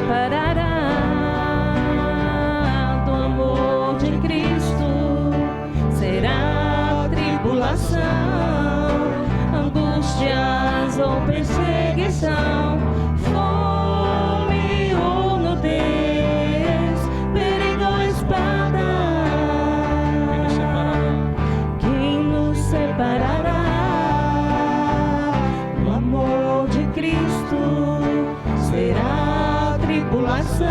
separará do amor de Cristo? Será tribulação, angústias ou perseguição, fome ou nudez, perigo ou espada? Quem nos separará do amor de Cristo? Será tribulação,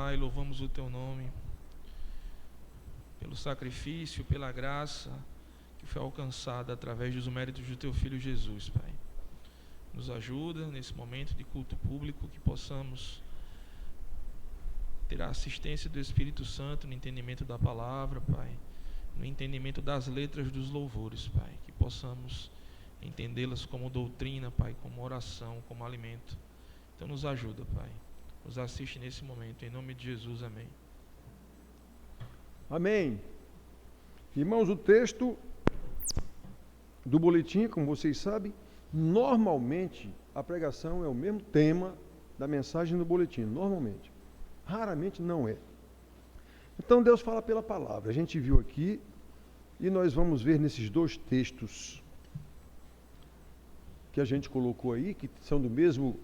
Pai, louvamos o Teu nome pelo sacrifício, pela graça que foi alcançada através dos méritos do Teu Filho Jesus, Pai. Nos ajuda nesse momento de culto público, que possamos ter a assistência do Espírito Santo no entendimento da palavra, Pai, no entendimento das letras dos louvores, Pai, que possamos entendê-las como doutrina, Pai, como oração, como alimento. Então nos ajuda, Pai, nos assiste nesse momento, em nome de Jesus, amém. Amém. Irmãos, o texto do boletim, como vocês sabem, normalmente a pregação é o mesmo tema da mensagem do boletim, normalmente. Raramente não é. Então Deus fala pela palavra. A gente viu aqui e nós vamos ver nesses dois textos que a gente colocou aí, que são do mesmo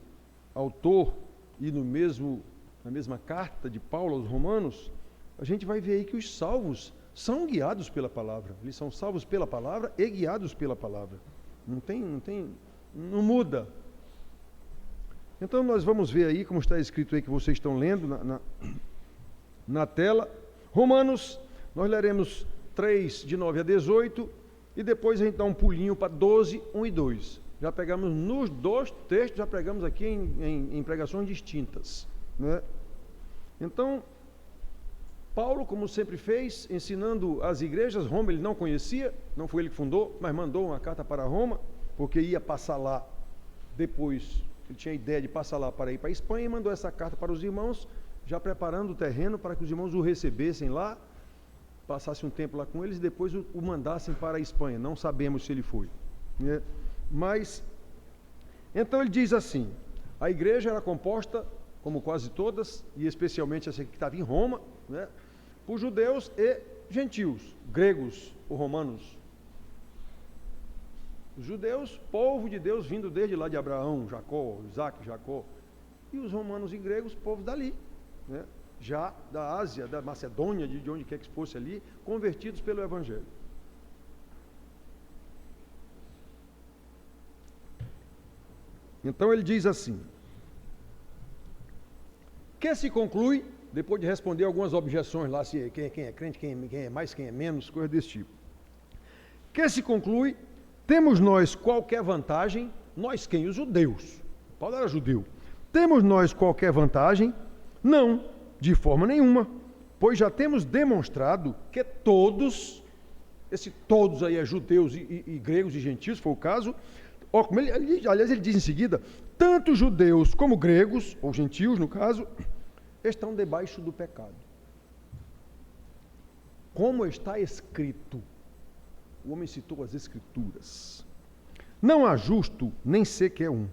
autor e na mesma carta de Paulo aos Romanos, a gente vai ver aí que os salvos são guiados pela palavra. Eles são salvos pela palavra e guiados pela palavra. Não muda. Então nós vamos ver aí, como está escrito aí que vocês estão lendo na tela, Romanos, nós leremos 3, de 9 a 18, e depois a gente dá um pulinho para 12, 1 e 2. Já pegamos nos dois textos, já pregamos aqui em pregações distintas, né? Então, Paulo, como sempre fez, ensinando as igrejas, Roma ele não conhecia, não foi ele que fundou, mas mandou uma carta para Roma, porque ia passar lá depois. Ele tinha a ideia de passar lá para ir para a Espanha e mandou essa carta para os irmãos, já preparando o terreno para que os irmãos o recebessem lá, passassem um tempo lá com eles e depois o mandassem para a Espanha. Não sabemos se ele foi, né? Mas, então ele diz assim, a igreja era composta, como quase todas, e especialmente essa que estava em Roma, né, por judeus e gentios, gregos ou romanos. Os judeus, povo de Deus, vindo desde lá de Abraão, Jacó, Isaac, Jacó. E os romanos e gregos, povo dali, né? Já da Ásia, da Macedônia, de onde quer que fosse ali, convertidos pelo Evangelho. Então ele diz assim, que se conclui, depois de responder algumas objeções lá, se quem é crente, quem é mais, quem é menos, coisa desse tipo. Que se conclui, temos nós qualquer vantagem, nós quem? Os judeus. Paulo era judeu. Temos nós qualquer vantagem? Não, de forma nenhuma, pois já temos demonstrado que todos, esse todos aí é judeus e gregos e gentios, foi o caso, como aliás ele diz em seguida, tanto judeus como gregos, ou gentios no caso, estão debaixo do pecado. Como está escrito, o homem citou as escrituras, não há justo, nem sequer um.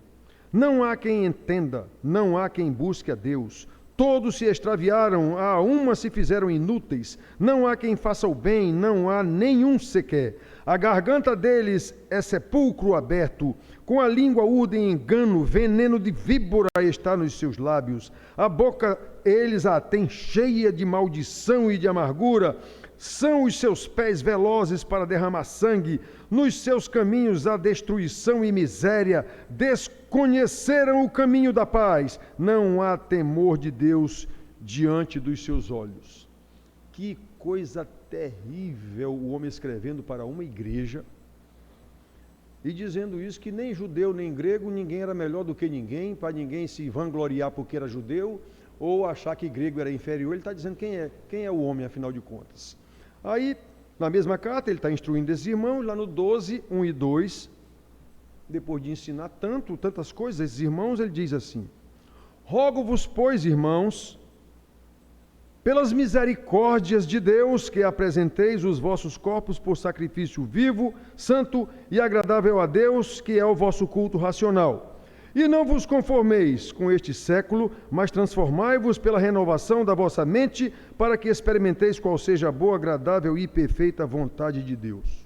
Não há quem entenda, não há quem busque a Deus. Todos se extraviaram, a uma se fizeram inúteis. Não há quem faça o bem, não há nenhum sequer. A garganta deles é sepulcro aberto. Com a língua urdem engano, veneno de víbora está nos seus lábios. A boca eles a têm cheia de maldição e de amargura. São os seus pés velozes para derramar sangue, nos seus caminhos há destruição e miséria, desconheceram o caminho da paz, não há temor de Deus diante dos seus olhos. Que coisa terrível o homem escrevendo para uma igreja e dizendo isso, que nem judeu nem grego, ninguém era melhor do que ninguém, para ninguém se vangloriar porque era judeu, ou achar que grego era inferior. Ele está dizendo quem é o homem, afinal de contas. Aí, na mesma carta, ele está instruindo esses irmãos, lá no 12, 1 e 2, depois de ensinar tantas coisas, esses irmãos, ele diz assim, rogo-vos, pois, irmãos, pelas misericórdias de Deus, que apresenteis os vossos corpos por sacrifício vivo, santo e agradável a Deus, que é o vosso culto racional. E não vos conformeis com este século, mas transformai-vos pela renovação da vossa mente, para que experimenteis qual seja a boa, agradável e perfeita vontade de Deus.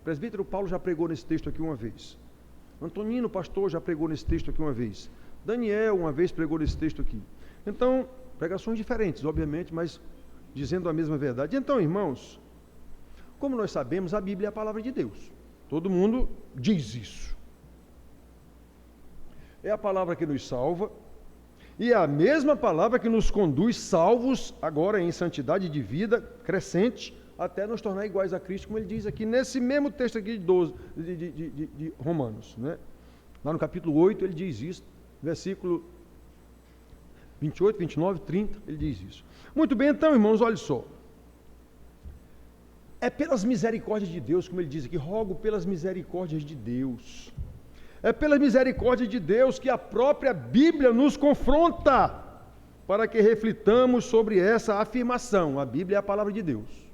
O presbítero Paulo já pregou nesse texto aqui uma vez. Antonino, pastor, já pregou nesse texto aqui uma vez. Daniel, uma vez, pregou nesse texto aqui. Então, pregações diferentes, obviamente, mas dizendo a mesma verdade. Então, irmãos, como nós sabemos, a Bíblia é a palavra de Deus. Todo mundo diz isso. É a palavra que nos salva, E é a mesma palavra que nos conduz salvos, agora em santidade de vida crescente, até nos tornar iguais a Cristo, como ele diz aqui, nesse mesmo texto aqui de Romanos. Né? Lá no capítulo 8 ele diz isso, versículo 28, 29, 30, ele diz isso. Muito bem, então, irmãos, olha só. É pelas misericórdias de Deus, como ele diz aqui, rogo pelas misericórdias de Deus. É pela misericórdia de Deus que a própria Bíblia nos confronta, para que reflitamos sobre essa afirmação. A Bíblia é a palavra de Deus.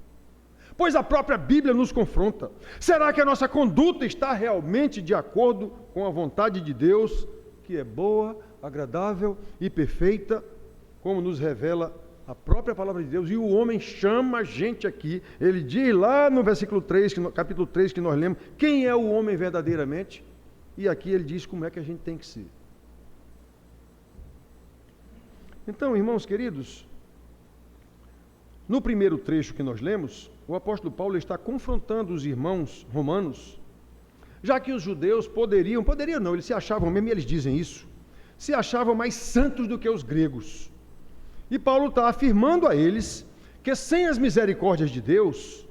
Pois a própria Bíblia nos confronta. Será que a nossa conduta está realmente de acordo com a vontade de Deus, que é boa, agradável e perfeita, como nos revela a própria palavra de Deus? E o homem chama a gente aqui, ele diz lá no versículo 3, capítulo 3 que nós lemos, quem é o homem verdadeiramente? E aqui ele diz como é que a gente tem que ser. Então, irmãos queridos, no primeiro trecho que nós lemos, o apóstolo Paulo está confrontando os irmãos romanos, já que os judeus poderiam não, eles se achavam mesmo, e eles dizem isso, se achavam mais santos do que os gregos. E Paulo está afirmando a eles que sem as misericórdias de Deus,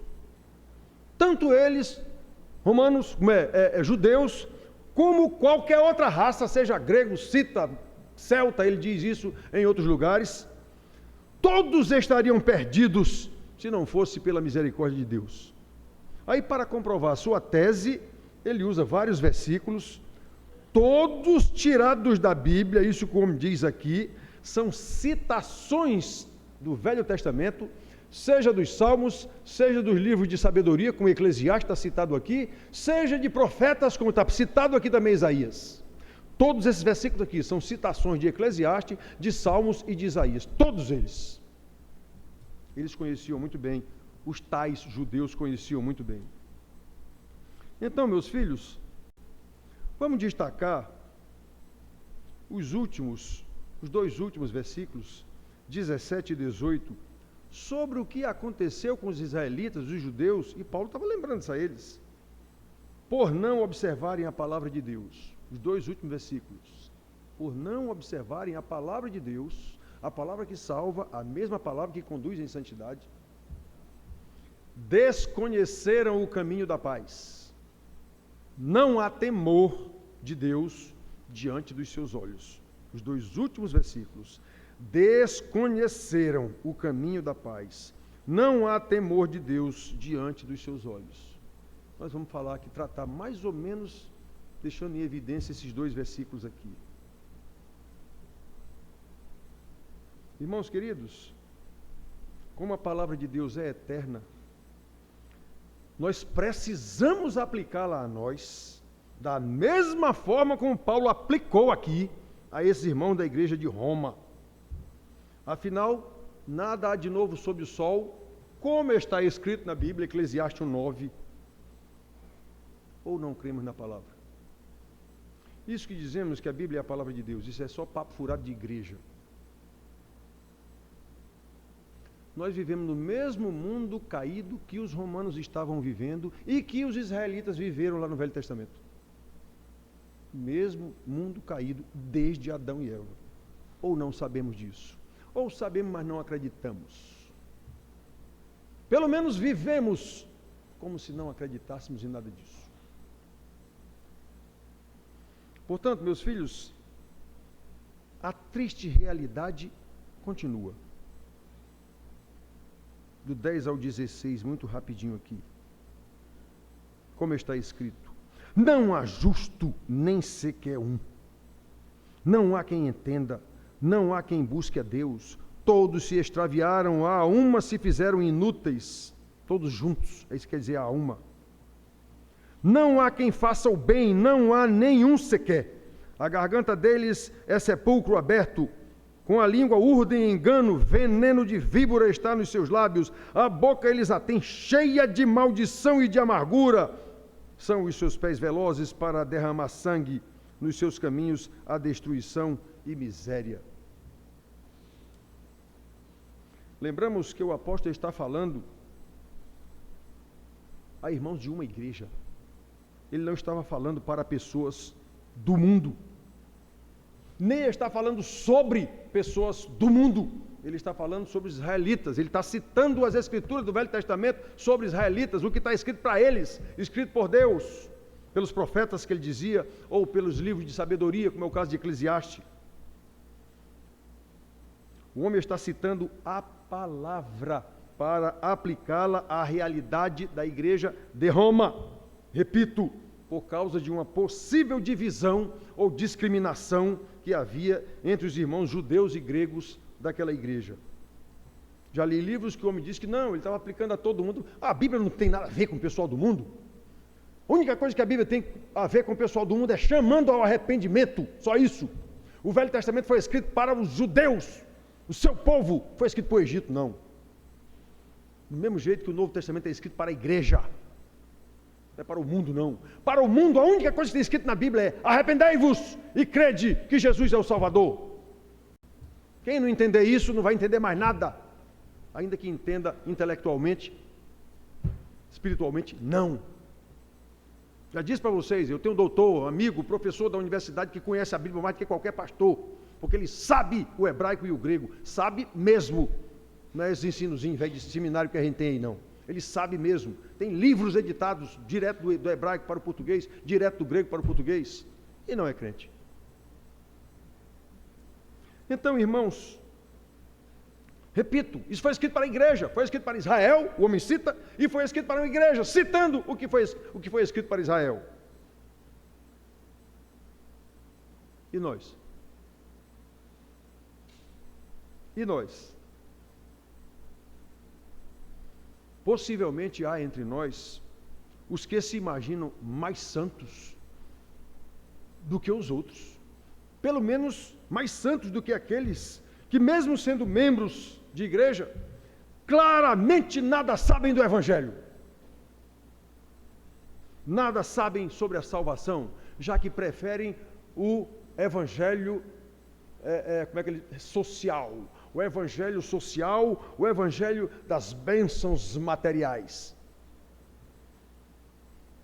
tanto eles, romanos, judeus, como qualquer outra raça, seja grego, cita, celta, ele diz isso em outros lugares, todos estariam perdidos se não fosse pela misericórdia de Deus. Aí, para comprovar a sua tese, ele usa vários versículos, todos tirados da Bíblia, isso como diz aqui, são citações do Velho Testamento, seja dos Salmos, seja dos livros de sabedoria, como Eclesiastes está citado aqui, seja de profetas, como está citado aqui também Isaías. Todos esses versículos aqui são citações de Eclesiastes, de Salmos e de Isaías, todos eles. Eles conheciam muito bem, os tais judeus conheciam muito bem. Então, meus filhos, vamos destacar os dois últimos versículos, 17 e 18, sobre o que aconteceu com os israelitas, os judeus, e Paulo estava lembrando isso a eles, por não observarem a palavra de Deus. Os dois últimos versículos, por não observarem a palavra de Deus, a palavra que salva, a mesma palavra que conduz em santidade, desconheceram o caminho da paz. Não há temor de Deus diante dos seus olhos. Os dois últimos versículos, desconheceram o caminho da paz. Não há temor de Deus diante dos seus olhos. Nós vamos falar aqui, tratar mais ou menos, deixando em evidência esses dois versículos aqui. Irmãos queridos, como a palavra de Deus é eterna, nós precisamos aplicá-la a nós, da mesma forma como Paulo aplicou aqui a esses irmãos da igreja de Roma. Afinal, nada há de novo sob o sol, como está escrito na Bíblia, Eclesiastes 1:9. Ou não cremos na palavra? Isso que dizemos que a Bíblia é a palavra de Deus, isso é só papo furado de igreja. Nós vivemos no mesmo mundo caído que os romanos estavam vivendo e que os israelitas viveram lá no Velho Testamento. Mesmo mundo caído desde Adão e Eva. Ou não sabemos disso? Ou sabemos, mas não acreditamos? Pelo menos vivemos como se não acreditássemos em nada disso. Portanto, meus filhos, a triste realidade continua. Do 10 ao 16, muito rapidinho aqui. Como está escrito: não há justo nem sequer um. Não há quem entenda, não há quem busque a Deus. Todos se extraviaram, a uma se fizeram inúteis. Todos juntos, é isso que quer dizer, a uma. Não há quem faça o bem, não há nenhum sequer. A garganta deles é sepulcro aberto. Com a língua urdem engano, veneno de víbora está nos seus lábios, a boca eles a têm cheia de maldição e de amargura. São os seus pés velozes para derramar sangue, nos seus caminhos a destruição e miséria. Lembramos que o apóstolo está falando a irmãos de uma igreja. Ele não estava falando para pessoas do mundo. nem está falando sobre pessoas do mundo, ele está falando sobre os israelitas, ele está citando as escrituras do Velho Testamento sobre israelitas, o que está escrito para eles, escrito por Deus, pelos profetas que ele dizia, ou pelos livros de sabedoria, como é o caso de Eclesiastes. O homem está citando a palavra para aplicá-la à realidade da igreja de Roma. Repito, por causa de uma possível divisão ou discriminação que havia entre os irmãos judeus e gregos daquela igreja. Já li livros que o homem diz que não, ele estava aplicando a todo mundo. A Bíblia não tem nada a ver com o pessoal do mundo. A única coisa que a Bíblia tem a ver com o pessoal do mundo é chamando ao arrependimento, só isso. O Velho Testamento foi escrito para os judeus, o seu povo, foi escrito para o Egito, não. Do mesmo jeito que o Novo Testamento é escrito para a igreja, não é para o mundo, não. Para o mundo, a única coisa que tem escrito na Bíblia é: arrependei-vos e crede que Jesus é o Salvador. Quem não entender isso não vai entender mais nada, ainda que entenda intelectualmente, espiritualmente, não. Já disse para vocês, eu tenho um doutor, amigo, professor da universidade que conhece a Bíblia mais do que qualquer pastor, porque ele sabe o hebraico e o grego, sabe mesmo, não é esse ensinozinho, velho de seminário que a gente tem aí, não. Ele sabe mesmo, tem livros editados direto do hebraico para o português, direto do grego para o português, e não é crente. Então, irmãos, repito, isso foi escrito para a igreja, foi escrito para Israel, o homem cita, e foi escrito para uma igreja, citando o que foi escrito para Israel. E nós? E nós? Possivelmente há entre nós os que se imaginam mais santos do que os outros, pelo menos mais santos do que aqueles que, mesmo sendo membros de igreja, claramente nada sabem do Evangelho. Nada sabem sobre a salvação, já que preferem o Evangelho social, o Evangelho social, o Evangelho das bênçãos materiais.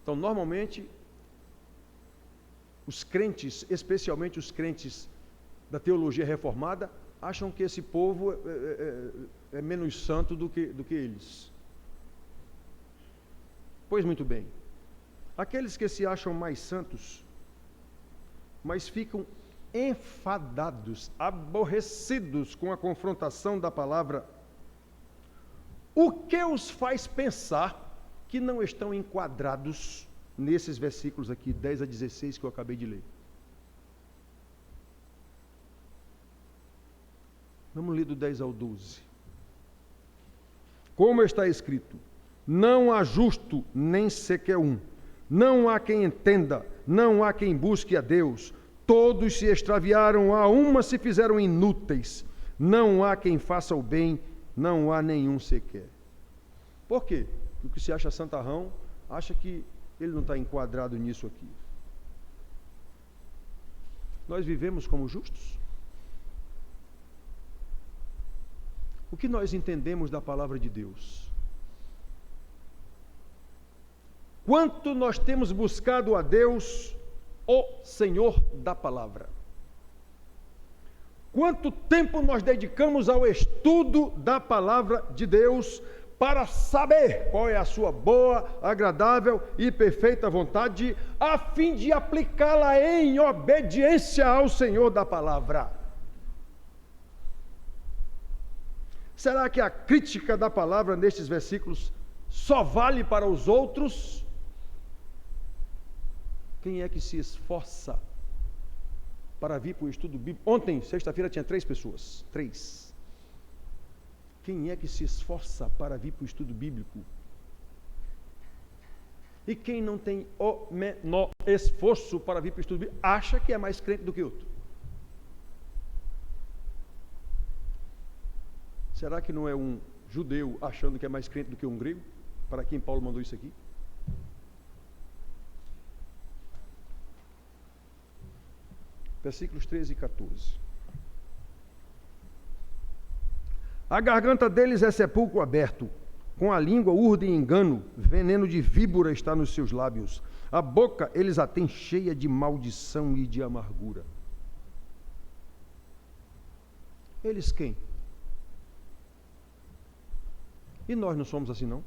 Então, normalmente, os crentes, especialmente os crentes da teologia reformada, acham que esse povo é menos santo do que eles. Pois muito bem, aqueles que se acham mais santos, mas ficam enfadados, aborrecidos com a confrontação da palavra, o que os faz pensar que não estão enquadrados nesses versículos aqui, 10 a 16, que eu acabei de ler? Vamos ler do 10 ao 12. Como está escrito: não há justo nem sequer um, não há quem entenda, não há quem busque a Deus, todos se extraviaram, a uma se fizeram inúteis, não há quem faça o bem, não há nenhum sequer. Por quê? O que se acha santarrão, acha que ele não está enquadrado nisso aqui. Nós vivemos como justos? O que nós entendemos da palavra de Deus? Quanto nós temos buscado a Deus, o Senhor da palavra? Quanto tempo nós dedicamos ao estudo da palavra de Deus para saber qual é a sua boa, agradável e perfeita vontade, a fim de aplicá-la em obediência ao Senhor da palavra? Será que a crítica da palavra nestes versículos só vale para os outros? Quem é que se esforça para vir para o estudo bíblico? Ontem, sexta-feira, tinha 3 pessoas. 3. Quem é que se esforça para vir para o estudo bíblico? E quem não tem o menor esforço para vir para o estudo bíblico, acha que é mais crente do que outro? Será que não é um judeu achando que é mais crente do que um grego? Para quem Paulo mandou isso aqui? Versículos 13 e 14. A garganta deles é sepulcro aberto, com a língua urdem engano, veneno de víbora está nos seus lábios. A boca eles a têm cheia de maldição e de amargura. Eles quem? E nós não somos assim, não?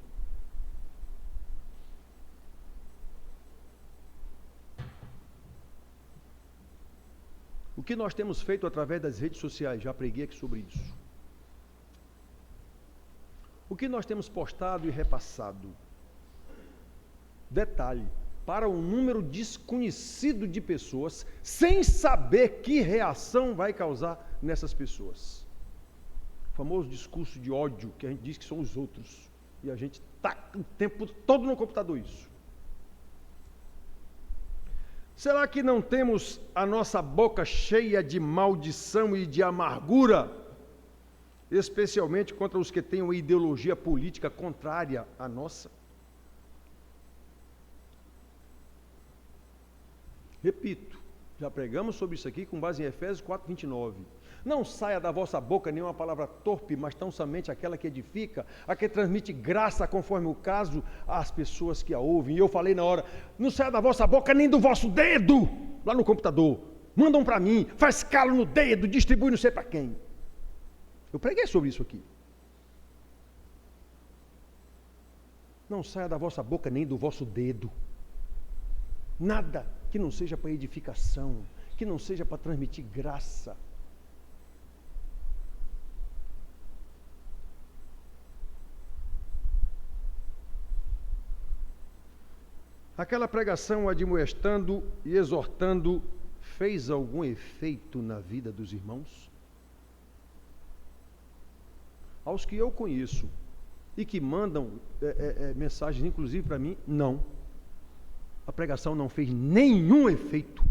O que nós temos feito através das redes sociais, já preguei aqui sobre isso. O que nós temos postado e repassado? Detalhe, para um número desconhecido de pessoas, sem saber que reação vai causar nessas pessoas. O famoso discurso de ódio, que a gente diz que são os outros. E a gente está o tempo todo no computador isso. Será que não temos a nossa boca cheia de maldição e de amargura, especialmente contra os que têm uma ideologia política contrária à nossa? Repito, já pregamos sobre isso aqui com base em Efésios 4:29. Não saia da vossa boca nenhuma palavra torpe, mas tão somente aquela que edifica, a que transmite graça conforme o caso às pessoas que a ouvem. E eu falei na hora, não saia da vossa boca nem do vosso dedo, lá no computador. Mandam para mim, faz calo no dedo, distribui não sei para quem. Eu preguei sobre isso aqui. Não saia da vossa boca nem do vosso dedo. Nada que não seja para edificação, que não seja para transmitir graça. Aquela pregação admoestando e exortando fez algum efeito na vida dos irmãos? Aos que eu conheço e que mandam mensagens, inclusive para mim, não. A pregação não fez nenhum efeito.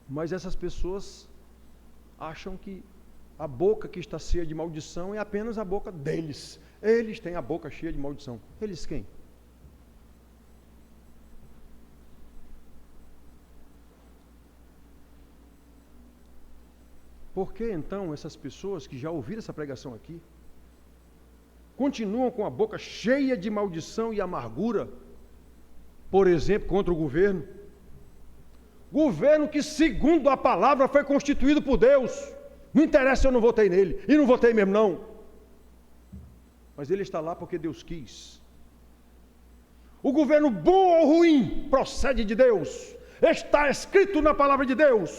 Mas essas pessoas acham que a boca que está cheia de maldição é apenas a boca deles. Eles têm a boca cheia de maldição. Eles quem? Por que então essas pessoas que já ouviram essa pregação aqui continuam com a boca cheia de maldição e amargura, por exemplo, contra o governo? Governo que, segundo a palavra, foi constituído por Deus. Não interessa se eu não votei nele, e não votei mesmo não. Mas ele está lá porque Deus quis. O governo bom ou ruim procede de Deus. Está escrito na palavra de Deus.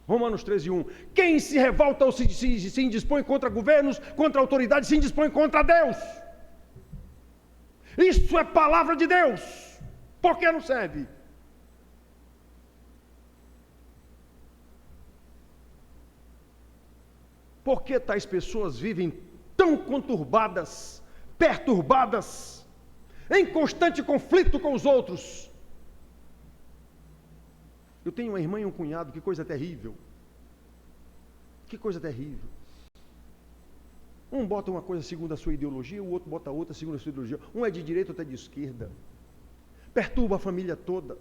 Romanos 13:1. Quem se revolta ou se indispõe contra governos, contra autoridades, se indispõe contra Deus. Isso é palavra de Deus. Por que não serve? Por que tais pessoas vivem tão conturbadas, perturbadas, em constante conflito com os outros? Eu tenho uma irmã e um cunhado, que coisa terrível. Que coisa terrível. Um bota uma coisa segundo a sua ideologia, o outro bota outra segundo a sua ideologia. Um é de direita, outro é de esquerda. Perturba a família toda.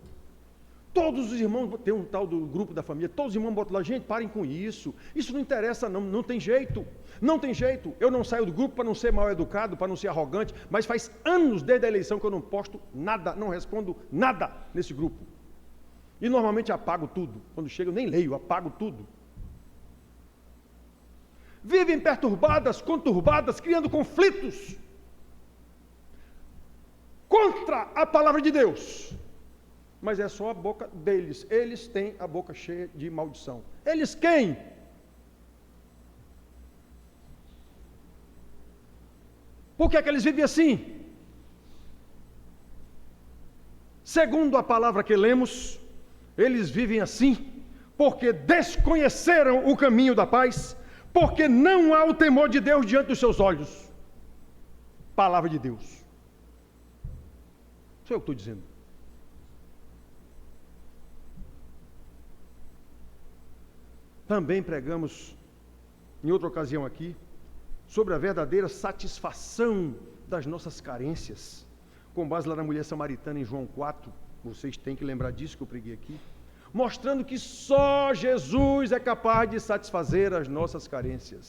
Todos os irmãos, tem um tal do grupo da família, todos os irmãos botam lá, gente, parem com isso. Isso não interessa não, não tem jeito. Não tem jeito. Eu não saio do grupo para não ser mal educado, para não ser arrogante, mas faz anos desde a eleição que eu não posto nada, não respondo nada nesse grupo. E normalmente apago tudo. Quando chego eu nem leio, apago tudo. Vivem perturbadas, conturbadas, criando conflitos contra a palavra de Deus. Mas é só a boca deles. Eles têm a boca cheia de maldição. Eles quem? Por que é que eles vivem assim? Segundo a palavra que lemos, eles vivem assim porque desconheceram o caminho da paz, porque não há o temor de Deus diante dos seus olhos. Palavra de Deus. Isso é o que estou dizendo. Também pregamos, em outra ocasião aqui, sobre a verdadeira satisfação das nossas carências, com base lá na mulher samaritana em João 4, vocês têm que lembrar disso que eu preguei aqui, mostrando que só Jesus é capaz de satisfazer as nossas carências.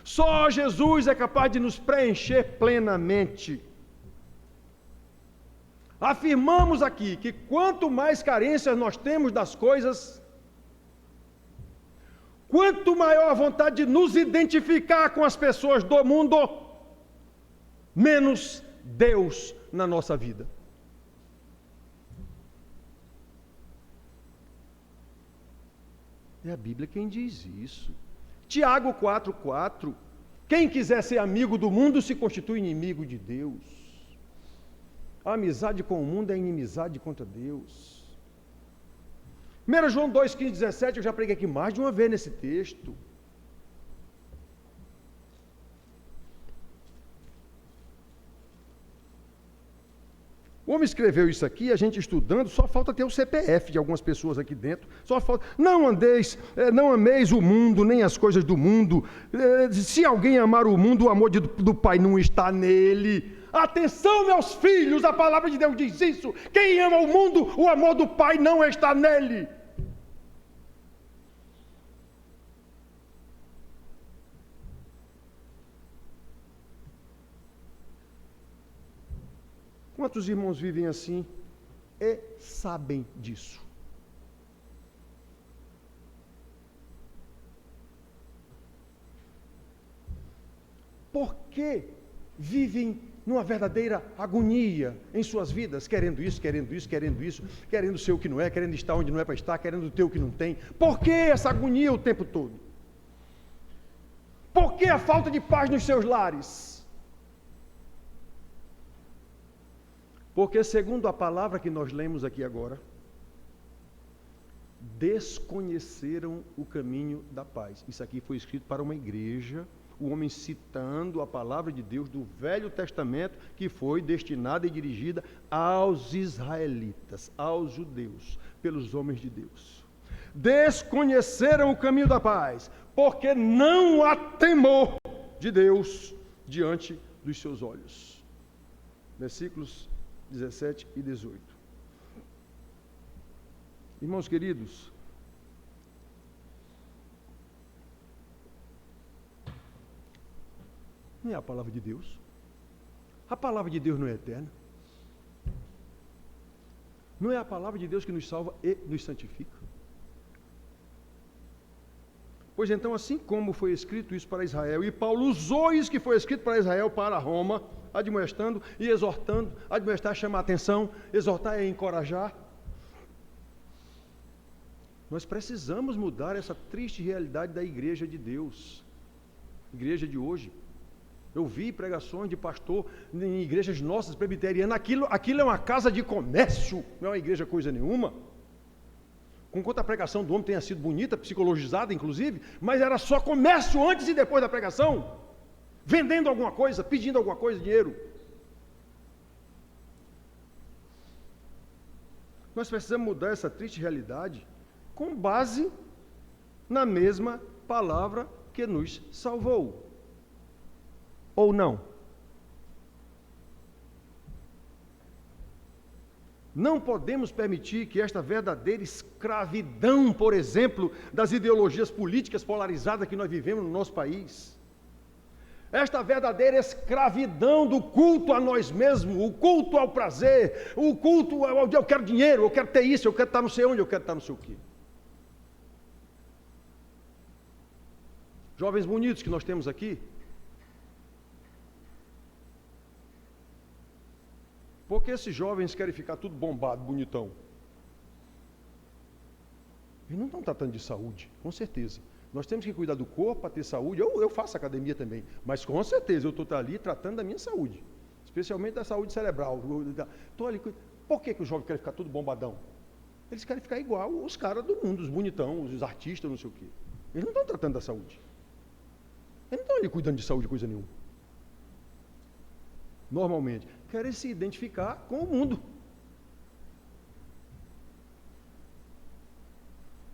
Só Jesus é capaz de nos preencher plenamente. Afirmamos aqui que quanto mais carências nós temos das coisas, quanto maior a vontade de nos identificar com as pessoas do mundo, menos Deus na nossa vida. É a Bíblia quem diz isso. Tiago 4,4: quem quiser ser amigo do mundo se constitui inimigo de Deus. A amizade com o mundo é inimizade contra Deus. 1 João 2,15, 17, eu já preguei aqui mais de uma vez nesse texto. O homem escreveu isso aqui, a gente estudando, só falta ter o CPF de algumas pessoas aqui dentro. Só falta. Não ameis o mundo, nem as coisas do mundo. Se alguém amar o mundo, o amor do Pai não está nele. Atenção, meus filhos, a palavra de Deus diz isso. Quem ama o mundo, o amor do Pai não está nele. Quantos irmãos vivem assim e sabem disso? Por que vivem numa verdadeira agonia em suas vidas, querendo isso, querendo ser o que não é, querendo estar onde não é para estar, querendo ter o que não tem? Por que essa agonia o tempo todo? Por que a falta de paz nos seus lares? Porque, segundo a palavra que nós lemos aqui agora, desconheceram o caminho da paz. Isso aqui foi escrito para uma igreja, o homem citando a palavra de Deus do Velho Testamento, que foi destinada e dirigida aos israelitas, aos judeus, pelos homens de Deus. Desconheceram o caminho da paz, porque não há temor de Deus diante dos seus olhos. Versículos 17 e 18. Irmãos queridos, não é a palavra de Deus? A palavra de Deus não é eterna? Não é a palavra de Deus que nos salva e nos santifica? Pois então, assim como foi escrito isso para Israel, e Paulo usou isso que foi escrito para Israel para Roma, admoestando e exortando. Admoestar é chamar a atenção, exortar é encorajar. Nós precisamos mudar essa triste realidade da igreja de Deus, igreja de hoje. Eu vi pregações de pastor em igrejas nossas, presbiterianas, aquilo é uma casa de comércio, não é uma igreja coisa nenhuma. Conquanto a pregação do homem tenha sido bonita, psicologizada inclusive, mas era só comércio antes e depois da pregação. Vendendo alguma coisa, pedindo alguma coisa, dinheiro. Nós precisamos mudar essa triste realidade com base na mesma palavra que nos salvou. Ou não? Não podemos permitir que esta verdadeira escravidão, por exemplo, das ideologias políticas polarizadas que nós vivemos no nosso país, esta verdadeira escravidão do culto a nós mesmos, o culto ao prazer, o culto ao eu quero dinheiro, eu quero ter isso, eu quero estar não sei onde, eu quero estar não sei o quê. Jovens bonitos que nós temos aqui, por que esses jovens querem ficar tudo bombado, bonitão? Eles não estão tratando de saúde, com certeza. Nós temos que cuidar do corpo para ter saúde. Eu faço academia também, mas com certeza eu estou ali tratando da minha saúde, especialmente da saúde cerebral. Estou ali. Por que os jovens querem ficar tudo bombadão? Eles querem ficar igual os caras do mundo, os bonitão, os artistas, não sei o quê. Eles não estão tratando da saúde. Eles não estão ali cuidando de saúde, coisa nenhuma. Normalmente, querem se identificar com o mundo.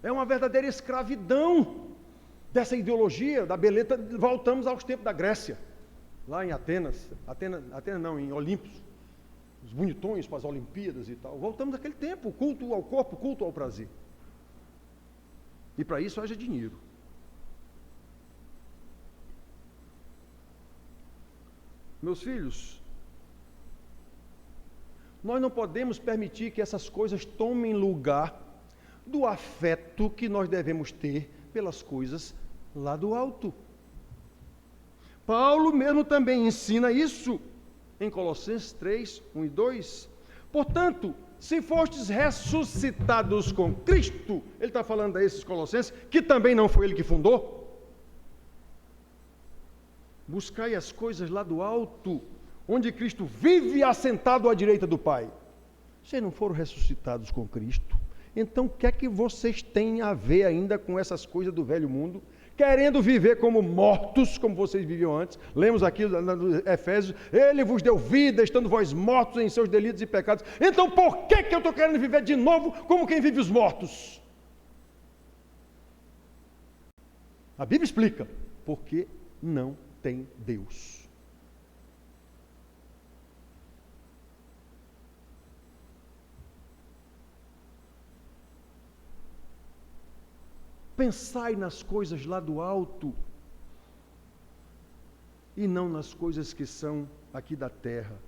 É uma verdadeira escravidão dessa ideologia da beleza. Voltamos aos tempos da Grécia, lá em Atenas não, em Olimpos, os bonitões para as Olimpíadas e tal. Voltamos àquele tempo, culto ao corpo, culto ao prazer. E para isso haja dinheiro. Meus filhos, Nós não podemos permitir que essas coisas tomem lugar do afeto que nós devemos ter pelas coisas lá do alto. Paulo mesmo também ensina isso em Colossenses 3, 1 e 2. Portanto, se fostes ressuscitados com Cristo, ele está falando a esses colossenses, que também não foi ele que fundou, buscai as coisas lá do alto, onde Cristo vive assentado à direita do Pai. Vocês não foram ressuscitados com Cristo? Então, o que é que vocês têm a ver ainda com essas coisas do velho mundo? Querendo viver como mortos, como vocês viviam antes. Lemos aqui no Efésios, ele vos deu vida, estando vós mortos em seus delitos e pecados. Então, por que eu estou querendo viver de novo como quem vive os mortos? A Bíblia explica, porque não tem Deus. Pensai nas coisas lá do alto e não nas coisas que são aqui da terra.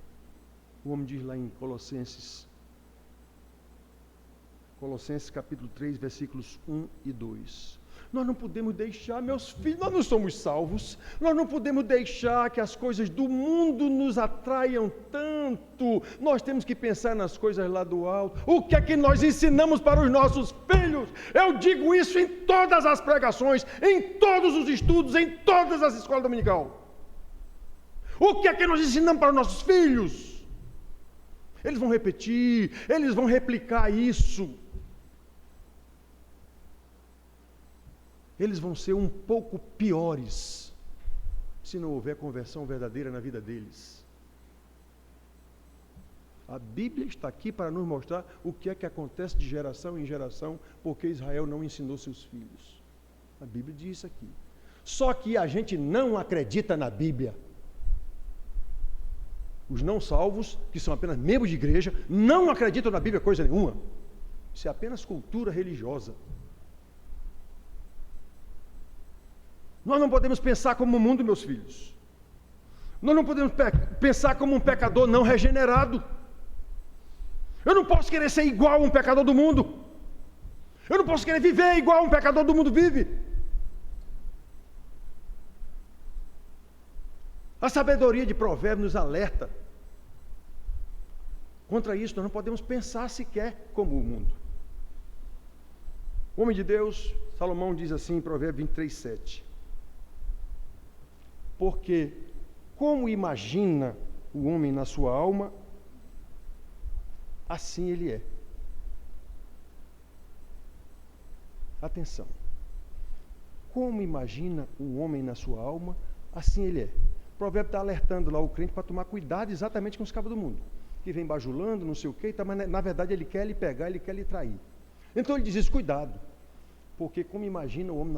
O homem diz lá em Colossenses capítulo 3, versículos 1 e 2. Nós não podemos deixar, meus filhos, nós não somos salvos, nós não podemos deixar que as coisas do mundo nos atraiam tanto. Nós temos que pensar nas coisas lá do alto. O que é que nós ensinamos para os nossos filhos? Eu digo isso em todas as pregações, em todos os estudos, em todas as escolas dominical. O que é que nós ensinamos para os nossos filhos? Eles vão repetir, eles vão replicar isso. Eles vão ser um pouco piores se não houver conversão verdadeira na vida deles. A Bíblia está aqui para nos mostrar o que é que acontece de geração em geração, porque Israel não ensinou seus filhos. A Bíblia diz isso aqui. Só que a gente não acredita na Bíblia. Os não salvos, que são apenas membros de igreja, não acreditam na Bíblia coisa nenhuma. Isso é apenas cultura religiosa. Nós não podemos pensar como o mundo, meus filhos. Nós não podemos pensar como um pecador não regenerado. Eu não posso querer ser igual a um pecador do mundo. Eu não posso querer viver igual a um pecador do mundo vive. A sabedoria de Provérbios nos alerta. Contra isso, nós não podemos pensar sequer como o mundo. O homem de Deus, Salomão diz assim em Provérbios 23, 7. Porque como imagina o homem na sua alma, assim ele é. Atenção. Como imagina o homem na sua alma, assim ele é. O provérbio está alertando lá o crente para tomar cuidado exatamente com os cabos do mundo. Que vem bajulando, não sei o quê, mas na verdade ele quer lhe pegar, ele quer lhe trair. Então ele diz isso, cuidado. Porque como imagina o homem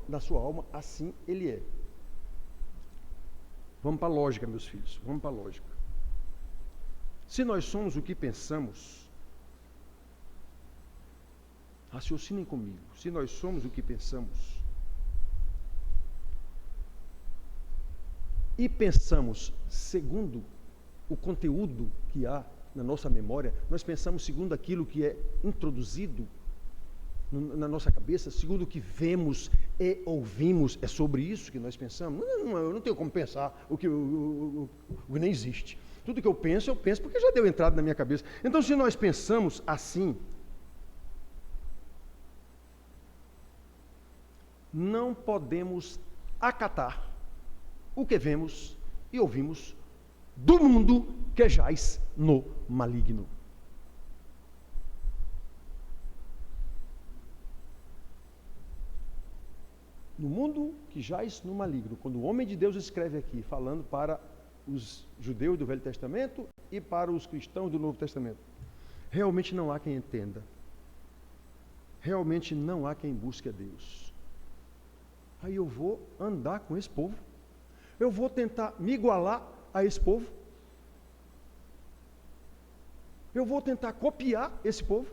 na sua alma, assim ele é. Vamos para a lógica, meus filhos, vamos para a lógica. Se nós somos o que pensamos, raciocinem comigo, se nós somos o que pensamos, e pensamos segundo o conteúdo que há na nossa memória, nós pensamos segundo aquilo que é introduzido na nossa cabeça, segundo o que vemos e ouvimos, é sobre isso que nós pensamos. Eu não tenho como pensar o que nem existe. Tudo que eu penso porque já deu entrada na minha cabeça. Então, se nós pensamos assim, não podemos acatar o que vemos e ouvimos do mundo que jaz no maligno. No mundo que jaz no maligno, quando o homem de Deus escreve aqui, falando para os judeus do Velho Testamento e para os cristãos do Novo Testamento, realmente não há quem entenda. Realmente não há quem busque a Deus. Aí eu vou andar com esse povo. Eu vou tentar me igualar a esse povo. Eu vou tentar copiar esse povo.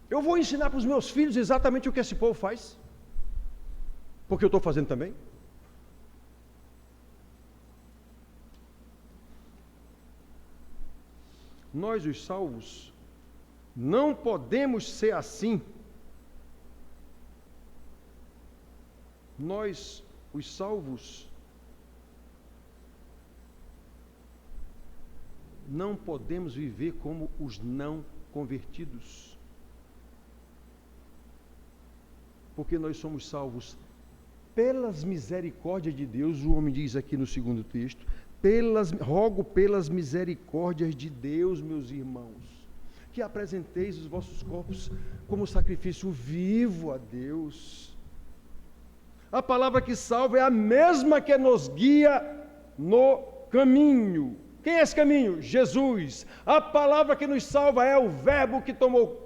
Eu vou ensinar para os meus filhos exatamente o que esse povo faz, porque eu estou fazendo também. Nós, os salvos, não podemos ser assim. Nós, os salvos, não podemos viver como os não convertidos. Porque nós somos salvos pelas misericórdias de Deus, o homem diz aqui no segundo texto, rogo pelas misericórdias de Deus, meus irmãos, que apresenteis os vossos corpos como sacrifício vivo a Deus. A palavra que salva é a mesma que nos guia no caminho. Quem é esse caminho? Jesus. A palavra que nos salva é o Verbo que tomou.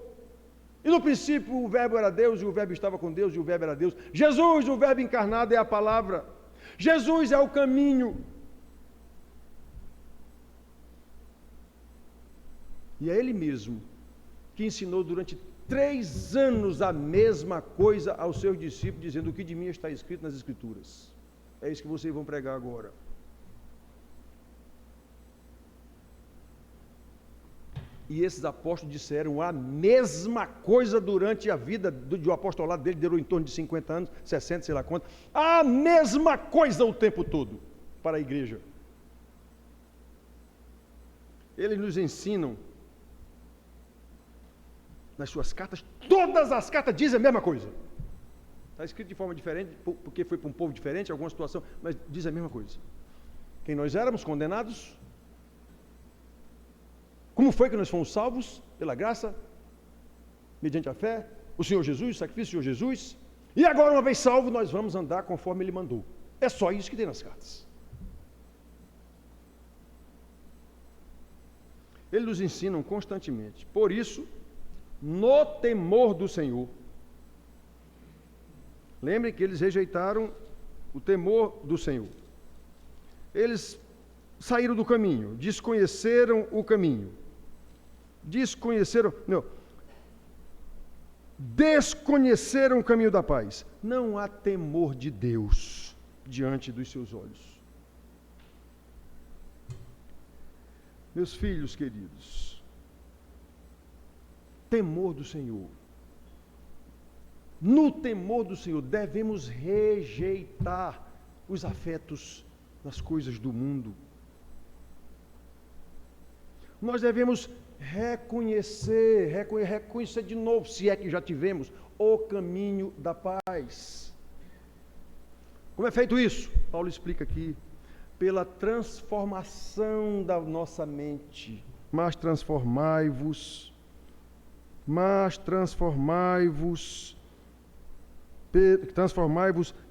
E no princípio o Verbo era Deus, e o Verbo estava com Deus, e o Verbo era Deus. Jesus, o Verbo encarnado, é a palavra. Jesus é o caminho. E é Ele mesmo que ensinou durante 3 anos a mesma coisa aos seus discípulos, dizendo: o que de mim está escrito nas Escrituras. É isso que vocês vão pregar agora. E esses apóstolos disseram a mesma coisa durante a vida do apostolado dele, durou em torno de 50 anos, 60, sei lá quanto. A mesma coisa o tempo todo para a igreja. Eles nos ensinam nas suas cartas, todas as cartas dizem a mesma coisa. Está escrito de forma diferente, porque foi para um povo diferente, alguma situação, mas diz a mesma coisa. Quem nós éramos, condenados. Como foi que nós fomos salvos? Pela graça, mediante a fé, o Senhor Jesus, o sacrifício do Senhor Jesus. E agora, uma vez salvo, nós vamos andar conforme Ele mandou. É só isso que tem nas cartas. Eles nos ensinam constantemente. Por isso, no temor do Senhor. Lembrem que eles rejeitaram o temor do Senhor. Eles saíram do caminho, desconheceram o caminho. Desconheceram o caminho da paz. Não há temor de Deus diante dos seus olhos. Meus filhos queridos, temor do Senhor. No temor do Senhor devemos rejeitar os afetos nas coisas do mundo. Nós devemos reconhecer de novo, se é que já tivemos, o caminho da paz. Como é feito isso? Paulo explica aqui. Pela transformação da nossa mente. Mas transformai-vos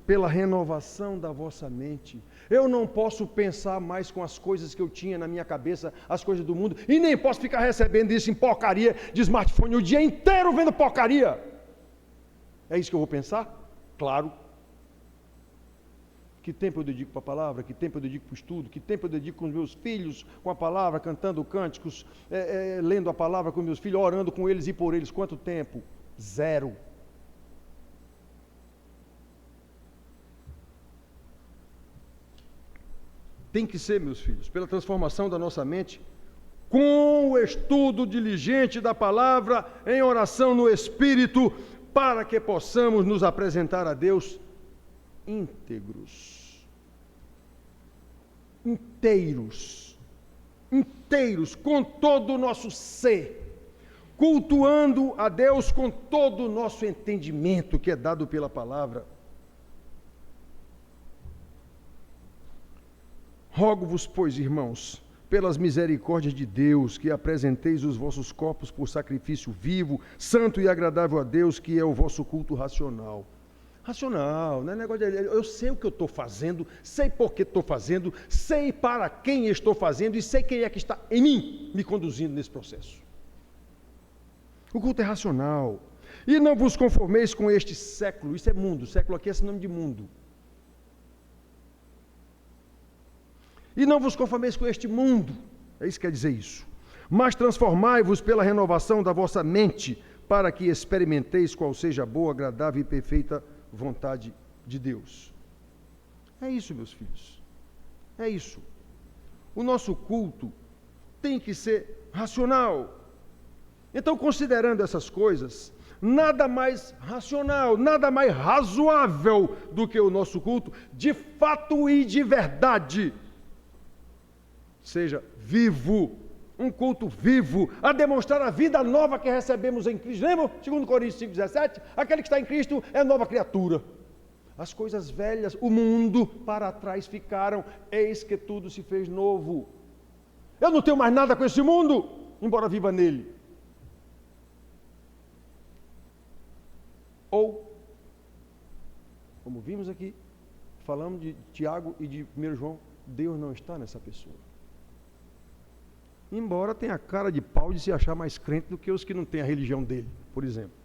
pela renovação da vossa mente. Eu não posso pensar mais com as coisas que eu tinha na minha cabeça, as coisas do mundo, e nem posso ficar recebendo isso em porcaria de smartphone o dia inteiro vendo porcaria. É isso que eu vou pensar? Claro. Que tempo eu dedico para a palavra? Que tempo eu dedico para o estudo? Que tempo eu dedico com os meus filhos, com a palavra, cantando cânticos, lendo a palavra com meus filhos, orando com eles e por eles? Quanto tempo? 0. Tem que ser, meus filhos, pela transformação da nossa mente, com o estudo diligente da palavra, em oração no Espírito, para que possamos nos apresentar a Deus íntegros, com todo o nosso ser, cultuando a Deus com todo o nosso entendimento que é dado pela palavra. Rogo-vos, pois, irmãos, pelas misericórdias de Deus, que apresenteis os vossos corpos por sacrifício vivo, santo e agradável a Deus, que é o vosso culto racional. Racional, não é negócio de... Eu sei o que eu estou fazendo, sei por que estou fazendo, sei para quem estou fazendo e sei quem é que está em mim me conduzindo nesse processo. O culto é racional. E não vos conformeis com este século. Isso é mundo, século aqui é sinônimo de mundo. E não vos conformeis com este mundo, é isso que quer dizer isso. Mas transformai-vos pela renovação da vossa mente, para que experimenteis qual seja a boa, agradável e perfeita vontade de Deus. É isso, meus filhos. É isso. O nosso culto tem que ser racional. Então, considerando essas coisas, nada mais racional, nada mais razoável do que o nosso culto, de fato e de verdade, seja vivo, um culto vivo, a demonstrar a vida nova que recebemos em Cristo. Lembra? 2 Coríntios 5,17, aquele que está em Cristo é nova criatura. As coisas velhas, o mundo para trás ficaram, eis que tudo se fez novo. Eu não tenho mais nada com esse mundo, embora viva nele. Ou, como vimos aqui, falamos de Tiago e de 1 João, Deus não está nessa pessoa. Embora tenha a cara de pau de se achar mais crente do que os que não têm a religião dele, por exemplo.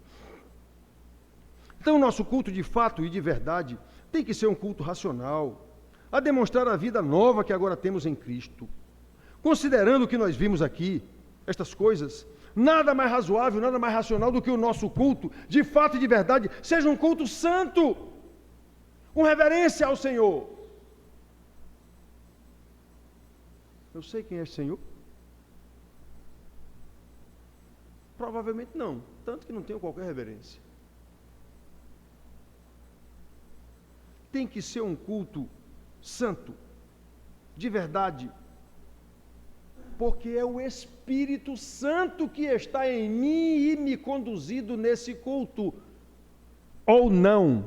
Então, o nosso culto de fato e de verdade tem que ser um culto racional, a demonstrar a vida nova que agora temos em Cristo. Considerando o que nós vimos aqui, estas coisas, nada mais razoável, nada mais racional do que o nosso culto, de fato e de verdade, seja um culto santo, com reverência ao Senhor. Eu sei quem é esse Senhor? Provavelmente não, tanto que não tenho qualquer reverência. Tem que ser um culto santo, de verdade, porque é o Espírito Santo que está em mim e me conduzido nesse culto, ou não.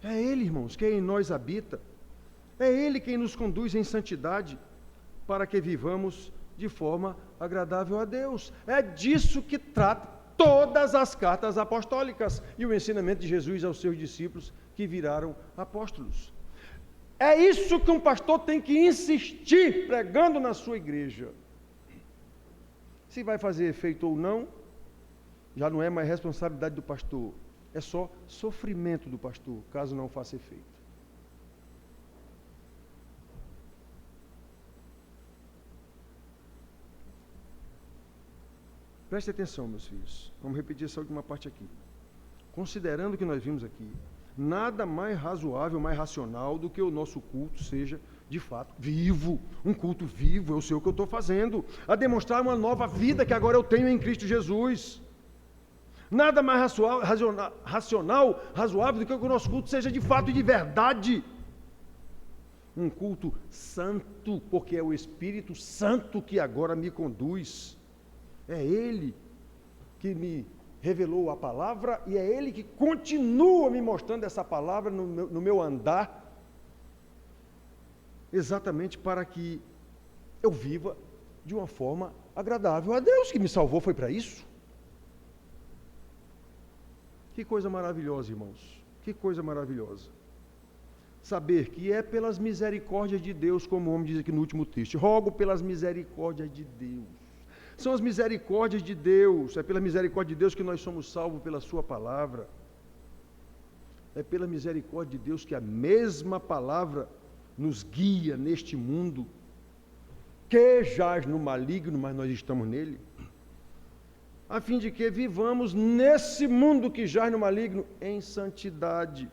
É Ele, irmãos, que em nós habita, é Ele quem nos conduz em santidade, para que vivamos de forma agradável a Deus. É disso que trata todas as cartas apostólicas e o ensinamento de Jesus aos seus discípulos que viraram apóstolos. É isso que um pastor tem que insistir pregando na sua igreja. Se vai fazer efeito ou não, já não é mais responsabilidade do pastor, é só sofrimento do pastor, caso não faça efeito. Preste atenção, meus filhos. Vamos repetir essa última parte aqui. Considerando o que nós vimos aqui, nada mais razoável, mais racional do que o nosso culto seja, de fato, vivo. Um culto vivo, eu sei o que eu estou fazendo. A demonstrar uma nova vida que agora eu tenho em Cristo Jesus. Nada mais racional, razoável do que o nosso culto seja de fato e de verdade. Um culto santo, porque é o Espírito Santo que agora me conduz. É Ele que me revelou a palavra e é Ele que continua me mostrando essa palavra no meu andar, exatamente para que eu viva de uma forma agradável a Deus, que me salvou, foi para isso. Que coisa maravilhosa, irmãos, que coisa maravilhosa. Saber que é pelas misericórdias de Deus, como o homem diz aqui no último texto, rogo pelas misericórdias de Deus. São as misericórdias de Deus, é pela misericórdia de Deus que nós somos salvos pela sua palavra. É pela misericórdia de Deus que a mesma palavra nos guia neste mundo, que jaz no maligno, mas nós estamos nele, a fim de que vivamos nesse mundo que jaz no maligno em santidade,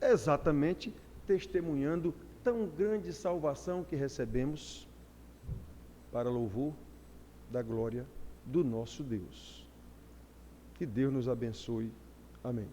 exatamente testemunhando tão grande salvação que recebemos para louvor da glória do nosso Deus. Que Deus nos abençoe. Amém.